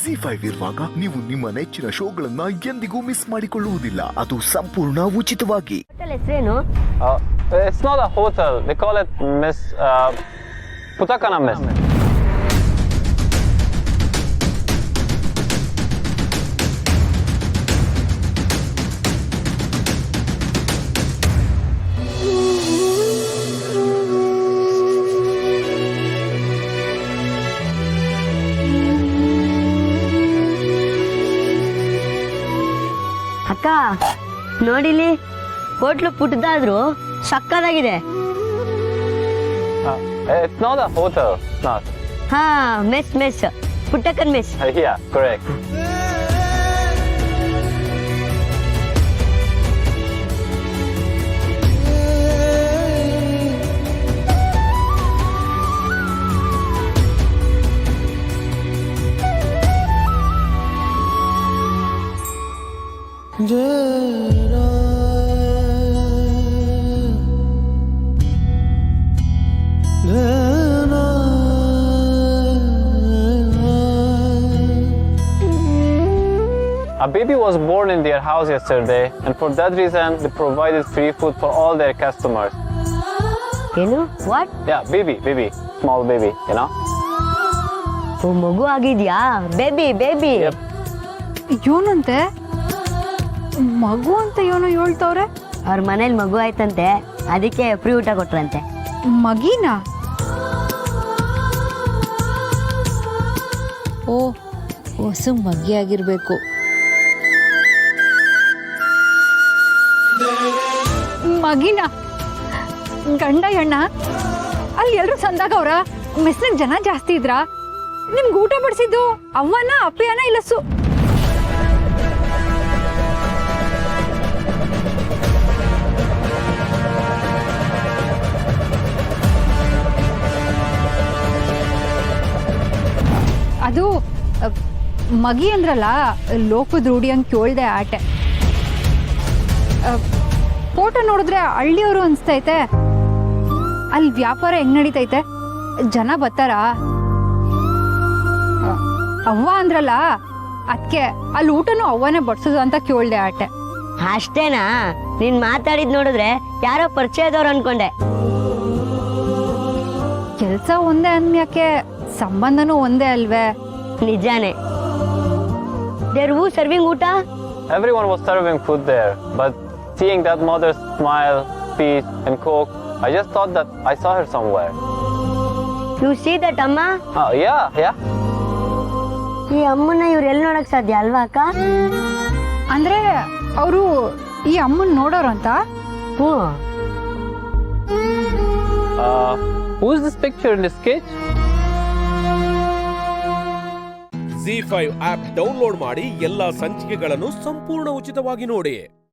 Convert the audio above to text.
Z5 ಇರುವಾಗ ನೀವು ನಿಮ್ಮ ನೆಚ್ಚಿನ ಶೋಗಳನ್ನ ಎಂದಿಗೂ ಮಿಸ್ ಮಾಡಿಕೊಳ್ಳುವುದಿಲ್ಲ. ಅದು ಸಂಪೂರ್ಣ ಉಚಿತವಾಗಿ. ಹೆಸರೇನು? It's not a hotel. They call it Miss Putakana Mess. ಅಕ್ಕ ನೋಡಿಲಿ, ಹೋಟ್ಲು ಪುಟ್ಟದಾದ್ರು ಸಕ್ಕದಾಗಿದೆ. It's not a hotel. Not. ಹಾ, ಮೆಸ್ ಪುಟ್ಟಕ್ಕನ್ mess. Yeah, correct. A baby was born in their house yesterday, and for that reason, they provided free food for all their customers. ಏನು? What? Yeah, baby, small baby, you know? ಓ, ಮಗು ಆಗಿದ್ಯಾ? Baby. Yep. ಇವನಂತೆ ಮಗು ಅಂತ ಇವನು ಹೇಳ್ತವ್ರೆ. ಅವ್ರ ಮನೇಲಿ ಮಗು ಆಯ್ತಂತೆ, ಅದಕ್ಕೆ ಫ್ರೀ ಊಟ ಕೊಟ್ರಂತೆ. ಮಗಿನ? ಓ, ಹೊಸ ಮಗಿ ಆಗಿರ್ಬೇಕು. ಮಗಿನ ಗಂಡ ಹೆಣ್ಣ ಅಲ್ಲಿ ಎಲ್ರು ಸಂದಾಗವ್ರ. ಮೆಸ್ನಾಗ ಜನ ಜಾಸ್ತಿ ಇದ್ರ. ನಿಮ್ಗೆ ಊಟ ಬಡಿಸಿದ್ದು ಅವ್ವನ ಅಪ್ಪಯ್ಯನ ಇಲ್ಲಸು? ಅದು ಮಗಿ ಅಂದ್ರಲ್ಲ, ಲೋಕದ ರೂಢಿ ಅಂತ ಕೇಳ್ದೆ ಆಟೆ. ಫೋಟೋ ನೋಡಿದ್ರೆ ಹಳ್ಳಿಯವರು ಅನ್ಸ್ತೈತೆ. ಅಲ್ಲಿ ವ್ಯಾಪಾರ ಹೆಂಗ್ ನಡೀತೈತೆ? ಜನ ಬರ್ತಾರ? ಅವ್ವ ಅಂದ್ರಲ್ಲ, ಅದಕ್ಕೆ ಅಲ್ಲಿ ಊಟನೂ ಅವ್ವನೇ ಬಡ್ಸೋದು ಅಂತ ಕೇಳ್ದೆ ಆಟೆ. ಅಷ್ಟೇನಾ? ನೀನ್ ಮಾತಾಡಿದ್ ನೋಡಿದ್ರೆ ಯಾರೋ ಪರಿಚಯದವ್ರು ಅನ್ಕೊಂಡೆ. ಕೆಲ್ಸ ಒಂದೇ ಅಂದ್ಯಾಕೆ ಸಂಬಂಧನೂ ಒಂದೇ ಅಲ್ವೇ? ನಿಜಾನೇ. ದೇರ್ ಹೂ ಸರ್ವಿಂಗ್ ಊಟ? Everyone was serving food there, but seeing that mother's smile, speech, and cook, I just thought that I saw her somewhere. U see that ಅಮ್ಮ? Yeah. ಈ ಅಮ್ಮನ ಇವ್ರು ಎಲ್ಲಿ ನೋಡಕ್ ಸಾಧ್ಯ ಅಲ್ವಾ ಅಕ್ಕ? ಅಂದ್ರೆ ಅವರು ಈ ಅಮ್ಮನ್ ನೋಡೋರಂತ? ಹ್ಞೂ. Who's this picture in this sketch? Z5 app download ಮಾಡಿ ಎಲ್ಲಾ ಸಂಚಿಕೆಗಳನ್ನು ಸಂಪೂರ್ಣ ಉಚಿತವಾಗಿ ನೋಡಿ.